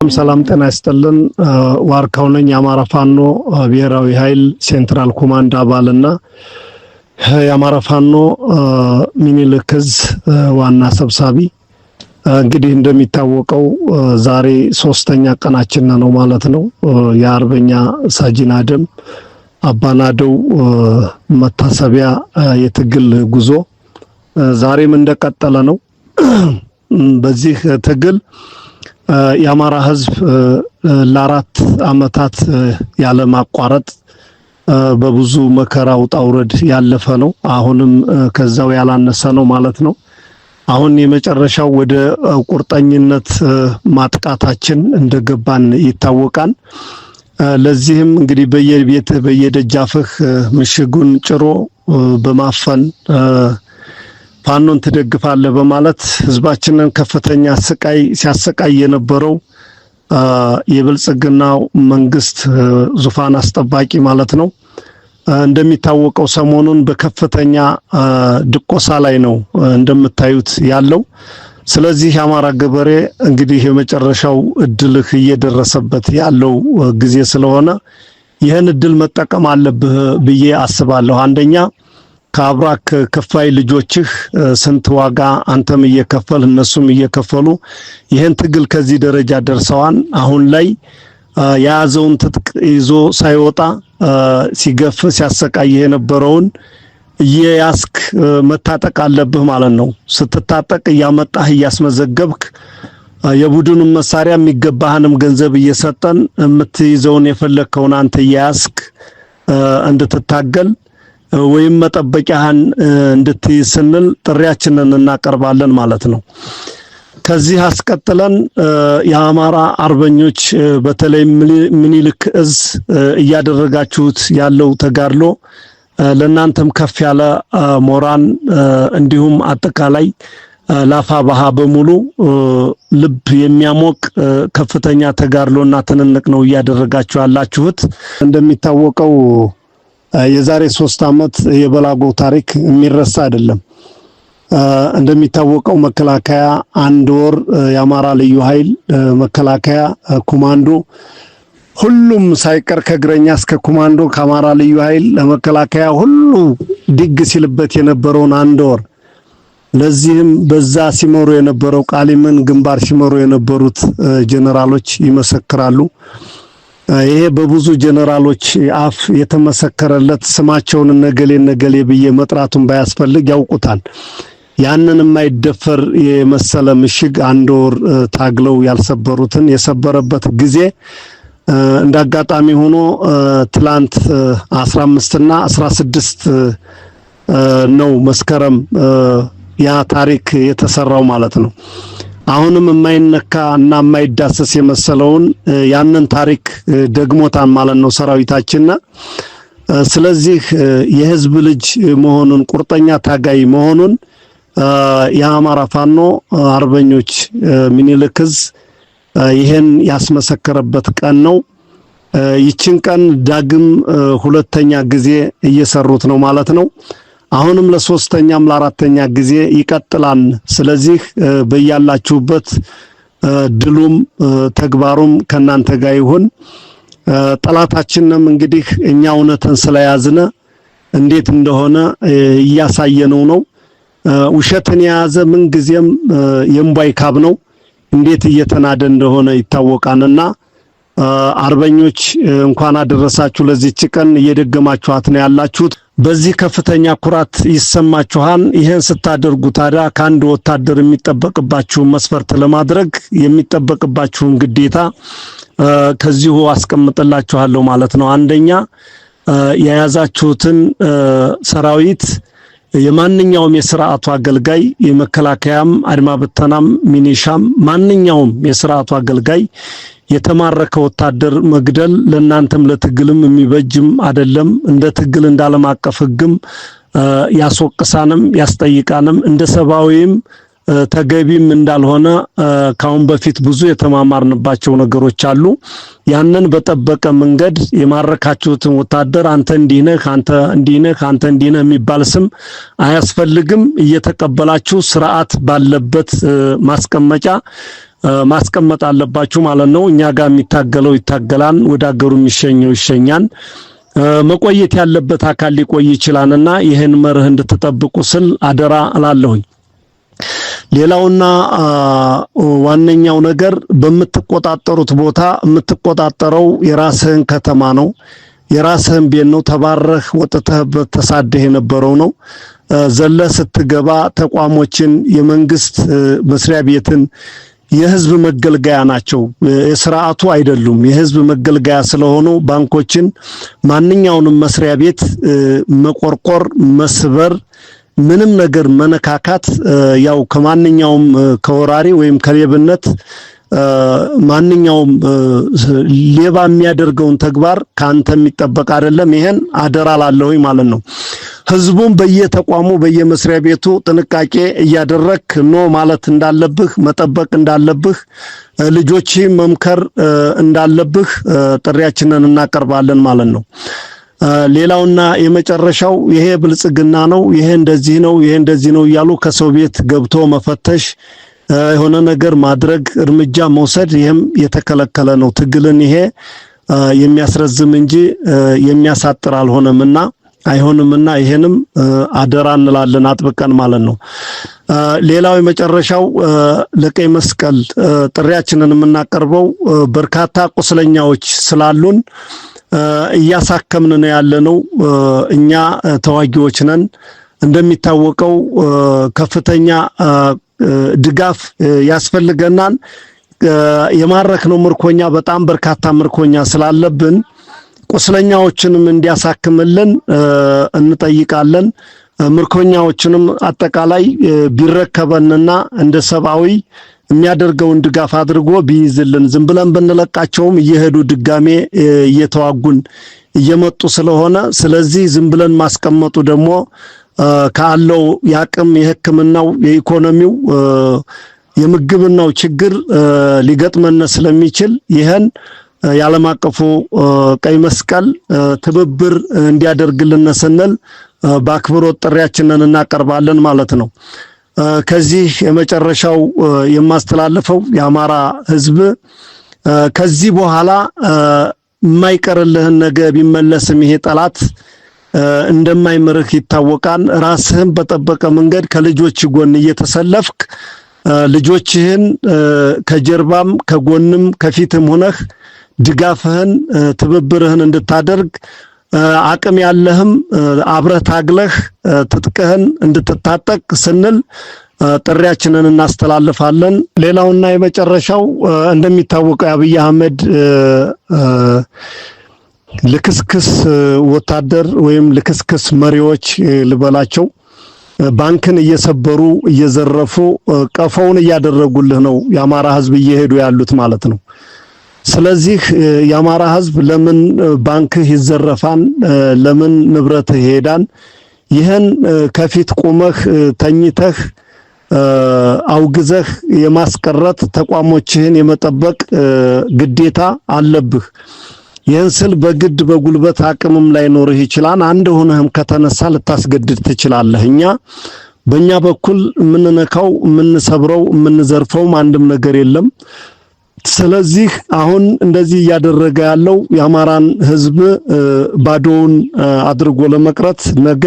ሰላም ጤና ይስጥልን። ዋርካው ነኝ። የአማራ ፋኖ ብሔራዊ ኃይል ሴንትራል ኮማንድ አባልና የአማራ ፋኖ ሚኒልክ ዕዝ ዋና ሰብሳቢ። እንግዲህ እንደሚታወቀው ዛሬ ሶስተኛ ቀናችን ነው ማለት ነው። የአርበኛ ሳጅን አደም አባናደው መታሰቢያ የትግል ጉዞ ዛሬም እንደቀጠለ ነው። በዚህ ትግል የአማራ ሕዝብ ለአራት ዓመታት ያለ ማቋረጥ በብዙ መከራ ውጣ ውረድ ያለፈ ነው። አሁንም ከዛው ያላነሰ ነው ማለት ነው። አሁን የመጨረሻው ወደ ቁርጠኝነት ማጥቃታችን እንደገባን ይታወቃል። ለዚህም እንግዲህ በየቤት በየደጃፍህ ምሽጉን ጭሮ በማፈን ፋኖን ትደግፋለህ በማለት ህዝባችንን ከፍተኛ ስቃይ ሲያሰቃይ የነበረው የብልጽግናው መንግስት ዙፋን አስጠባቂ ማለት ነው። እንደሚታወቀው ሰሞኑን በከፍተኛ ድቆሳ ላይ ነው እንደምታዩት ያለው። ስለዚህ የአማራ ገበሬ እንግዲህ የመጨረሻው እድልህ እየደረሰበት ያለው ጊዜ ስለሆነ ይህን እድል መጠቀም አለብህ ብዬ አስባለሁ። አንደኛ ከአብራክ ከፋይ ልጆችህ ስንት ዋጋ አንተም እየከፈል እነሱም እየከፈሉ ይህን ትግል ከዚህ ደረጃ ደርሰዋን አሁን ላይ የያዘውን ትጥቅ ይዞ ሳይወጣ ሲገፍ ሲያሰቃይ የነበረውን እየያስክ መታጠቅ አለብህ ማለት ነው። ስትታጠቅ እያመጣህ እያስመዘገብክ የቡድኑን መሳሪያ የሚገባህንም ገንዘብ እየሰጠን የምትይዘውን የፈለከውን አንተ እያያስክ እንድትታገል ወይም መጠበቂያህን እንድትይዝ ስንል ጥሪያችንን እናቀርባለን ማለት ነው። ከዚህ አስቀጥለን የአማራ አርበኞች በተለይ ሚኒልክ ዕዝ እያደረጋችሁት ያለው ተጋድሎ ለናንተም ከፍ ያለ ሞራን እንዲሁም አጠቃላይ ላፋባሃ በሙሉ ልብ የሚያሞቅ ከፍተኛ ተጋድሎና ትንንቅ ነው እያደረጋችሁ ያላችሁት። እንደሚታወቀው የዛሬ 3 ዓመት የበላጎ ታሪክ የሚረሳ አይደለም። እንደሚታወቀው መከላከያ 1 ወር የአማራ ልዩ ኃይል መከላከያ ኮማንዶ ሁሉም ሳይቀር ከእግረኛ እስከ ኮማንዶ ከአማራ ልዩ ኃይል ለመከላከያ ሁሉ ድግ ሲልበት የነበረውን 1 ወር ለዚህም በዛ ሲመሩ የነበረው ቃሊምን ግንባር ሲመሩ የነበሩት ጀነራሎች ይመሰክራሉ። ይሄ በብዙ ጀነራሎች አፍ የተመሰከረለት ስማቸውን ነገሌ ብዬ መጥራቱን ባያስፈልግ ያውቁታል። ያንን የማይደፈር የመሰለ ምሽግ 1 ወር ታግለው ያልሰበሩትን የሰበረበት ጊዜ እንዳጋጣሚ ሆኖ ትላንት 15 እና 16 ነው መስከረም ያ ታሪክ የተሰራው ማለት ነው። አሁንም የማይነካ እና የማይዳሰስ የመሰለውን ያንን ታሪክ ደግሞታን ማለት ነው ሰራዊታችንና። ስለዚህ የህዝብ ልጅ መሆኑን ቁርጠኛ ታጋይ መሆኑን የአማራ ፋኖ አርበኞች ሚኒልክ ዕዝ ይሄን ያስመሰከረበት ቀን ነው። ይችን ቀን ዳግም ሁለተኛ ጊዜ እየሰሩት ነው ማለት ነው። አሁንም ለሶስተኛም ለአራተኛ ጊዜ ይቀጥላል። ስለዚህ በያላችሁበት ድሉም ተግባሩም ከናንተ ጋር ይሁን። ጠላታችንም እንግዲህ እኛ እውነትን ስለያዝነ እንዴት እንደሆነ እያሳየነው ነው። ውሸትን የያዘ ምን ጊዜም የምባይ ካብ ነው። እንዴት እየተናደ እንደሆነ ይታወቃልና አርበኞች እንኳን አደረሳችሁ ለዚህች ቀን። እየደገማችኋት ነው ያላችሁት። በዚህ ከፍተኛ ኩራት ይሰማችኋል። ይሄን ስታደርጉ ታዲያ ከአንድ ወታደር የሚጠበቅባችሁን መስፈርት ለማድረግ የሚጠበቅባችሁን ግዴታ ከዚሁ አስቀምጥላችኋለሁ ማለት ነው። አንደኛ የያዛችሁትን ሰራዊት የማንኛውም የሥርዓቱ አገልጋይ የመከላከያም አድማ በተናም ሚኒሻም ማንኛውም የሥርዓቱ አገልጋይ የተማረከ ወታደር መግደል ለናንተም ለትግልም የሚበጅም አይደለም። እንደ ትግል እንዳለም አቀፍ ሕግም ያስወቅሳንም ያስጠይቃንም እንደ ሰባዊም ተገቢም እንዳልሆነ ካሁን በፊት ብዙ የተማማርንባቸው ነገሮች አሉ። ያንን በጠበቀ መንገድ የማረካችሁትን ወታደር አንተ እንዲነህ አንተ እንዲነህ አንተ እንዲነህ የሚባል ስም አያስፈልግም። እየተቀበላችሁ ስርዓት ባለበት ማስቀመጫ ማስቀመጥ አለባችሁ ማለት ነው። እኛ ጋር የሚታገለው ይታገላል፣ ወደ ሀገሩ የሚሸኘው ይሸኛል። መቆየት ያለበት አካል ሊቆይ ይችላልና ይሄን መርህ እንድትጠብቁ ስል አደራ እላለሁኝ። ሌላውና ዋነኛው ነገር በምትቆጣጠሩት ቦታ የምትቆጣጠረው የራስህን ከተማ ነው፣ የራስህን ቤት ነው። ተባረህ ወጥተህ ተሳደህ የነበረው ነው። ዘለ ስትገባ ተቋሞችን፣ የመንግስት መስሪያ ቤትን የህዝብ መገልገያ ናቸው። የስርዓቱ አይደሉም። የህዝብ መገልገያ ስለሆኑ ባንኮችን፣ ማንኛውንም መስሪያ ቤት መቆርቆር፣ መስበር፣ ምንም ነገር መነካካት ያው ከማንኛውም ከወራሪ ወይም ከሌብነት ማንኛውም ሌባ የሚያደርገውን ተግባር ካንተ የሚጠበቅ አይደለም። ይሄን አደራ ላለሁኝ ማለት ነው። ህዝቡን በየተቋሙ በየመስሪያ ቤቱ ጥንቃቄ እያደረክ ነው ማለት እንዳለብህ፣ መጠበቅ እንዳለብህ፣ ልጆች መምከር እንዳለብህ ጥሪያችንን እናቀርባለን ማለት ነው። ሌላውና የመጨረሻው ይሄ ብልጽግና ነው፣ ይሄ እንደዚህ ነው፣ ይሄ እንደዚህ ነው እያሉ ከሰው ቤት ገብቶ መፈተሽ፣ የሆነ ነገር ማድረግ፣ እርምጃ መውሰድ ይሄም የተከለከለ ነው። ትግልን ይሄ የሚያስረዝም እንጂ የሚያሳጥር አልሆነምና አይሆንምና ይሄንም አደራ እንላለን አጥብቀን ማለት ነው። ሌላው የመጨረሻው ለቀይ መስቀል ጥሪያችንን የምናቀርበው በርካታ ቁስለኛዎች ስላሉን እያሳከምን ነው ያለነው። እኛ ተዋጊዎች ነን። እንደሚታወቀው ከፍተኛ ድጋፍ ያስፈልገናል። የማረክነው ምርኮኛ በጣም በርካታ ምርኮኛ ስላለብን ቁስለኛዎችንም እንዲያሳክምልን እንጠይቃለን። ምርኮኛዎችንም አጠቃላይ ቢረከበንና እንደ ሰብአዊ የሚያደርገውን ድጋፍ አድርጎ ቢይዝልን፣ ዝም ብለን ብንለቃቸውም እየሄዱ ድጋሜ እየተዋጉን እየመጡ ስለሆነ ስለዚህ ዝም ብለን ማስቀመጡ ደግሞ ካለው ያቅም የሕክምናው የኢኮኖሚው የምግብናው ችግር ሊገጥመን ስለሚችል ይሄን የዓለም አቀፉ ቀይ መስቀል ትብብር እንዲያደርግልን ስንል በአክብሮት ጥሪያችንን እናቀርባለን ማለት ነው። ከዚህ የመጨረሻው የማስተላልፈው የአማራ ሕዝብ ከዚህ በኋላ የማይቀርልህን ነገ ቢመለስም ይሄ ጠላት እንደማይምርህ ይታወቃል። ራስህን በጠበቀ መንገድ ከልጆች ጎን እየተሰለፍክ ልጆችህን ከጀርባም ከጎንም ከፊትም ሆነህ ድጋፍህን ትብብርህን እንድታደርግ አቅም ያለህም አብረህ ታግለህ ትጥቅህን እንድትታጠቅ ስንል ጥሪያችንን እናስተላልፋለን። ሌላውና የመጨረሻው እንደሚታወቀው የአብይ አህመድ ልክስክስ ወታደር ወይም ልክስክስ መሪዎች ልበላቸው ባንክን እየሰበሩ እየዘረፉ ቀፈውን እያደረጉልህ ነው የአማራ ህዝብ እየሄዱ ያሉት ማለት ነው። ስለዚህ የአማራ ህዝብ ለምን ባንክህ ይዘረፋን? ለምን ንብረትህ ይሄዳን? ይህን ከፊት ቆመህ ተኝተህ አውግዘህ የማስቀረት ተቋሞችህን የመጠበቅ ግዴታ አለብህ። ይህን ስል በግድ በጉልበት አቅምም ላይኖርህ ይችላል። አንድ ሆነህም ከተነሳ ልታስገድድ ትችላለህ። እኛ በእኛ በኩል የምንነካው የምንሰብረው የምንዘርፈውም አንድም ነገር የለም። ስለዚህ አሁን እንደዚህ እያደረገ ያለው የአማራን ህዝብ ባዶውን አድርጎ ለመቅረት ነገ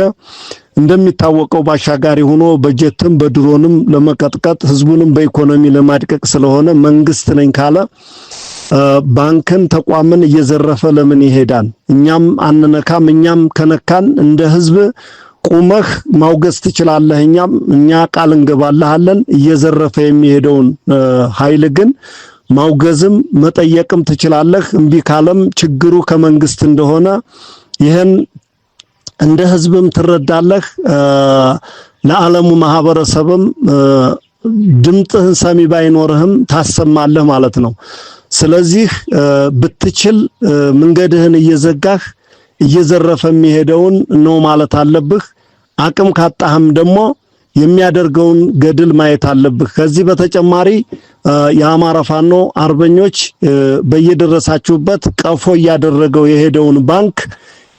እንደሚታወቀው ባሻጋሪ ሆኖ በጀትም በድሮንም ለመቀጥቀጥ ህዝቡንም በኢኮኖሚ ለማድቀቅ ስለሆነ መንግስት ነኝ ካለ ባንክን ተቋምን እየዘረፈ ለምን ይሄዳል? እኛም አንነካም። እኛም ከነካን እንደ ህዝብ ቁመህ ማውገዝ ትችላለህ። እኛ ቃል እንገባልሃለን። እየዘረፈ የሚሄደውን ኃይል ግን ማውገዝም መጠየቅም ትችላለህ። እምቢ ካለም ችግሩ ከመንግስት እንደሆነ ይህን እንደ ህዝብም ትረዳለህ። ለዓለሙ ማህበረሰብም ድምጥህን ሰሚ ባይኖርህም ታሰማለህ ማለት ነው። ስለዚህ ብትችል መንገድህን እየዘጋህ እየዘረፈ የሚሄደውን ነው ማለት አለብህ። አቅም ካጣህም ደግሞ የሚያደርገውን ገድል ማየት አለብህ። ከዚህ በተጨማሪ የአማራ ፋኖ አርበኞች በየደረሳችሁበት ቀፎ እያደረገው የሄደውን ባንክ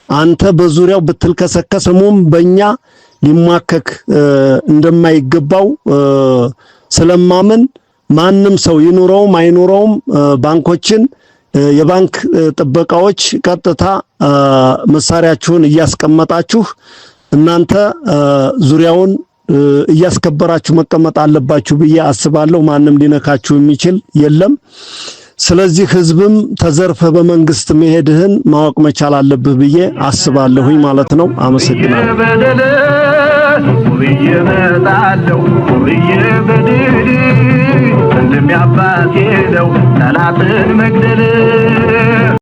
አንተ በዙሪያው ብትልከሰከስሙም በእኛ ሊማከክ እንደማይገባው ስለማምን ማንም ሰው ይኑረውም አይኑረውም ባንኮችን የባንክ ጥበቃዎች ቀጥታ መሳሪያችሁን እያስቀመጣችሁ እናንተ ዙሪያውን እያስከበራችሁ መቀመጥ አለባችሁ ብዬ አስባለሁ። ማንም ሊነካችሁ የሚችል የለም። ስለዚህ ህዝብም ተዘርፈ በመንግስት መሄድህን ማወቅ መቻል አለብህ ብዬ አስባለሁኝ ማለት ነው። አመሰግናለሁ። እንደሚያባቴ ነው ጠላትን መግደል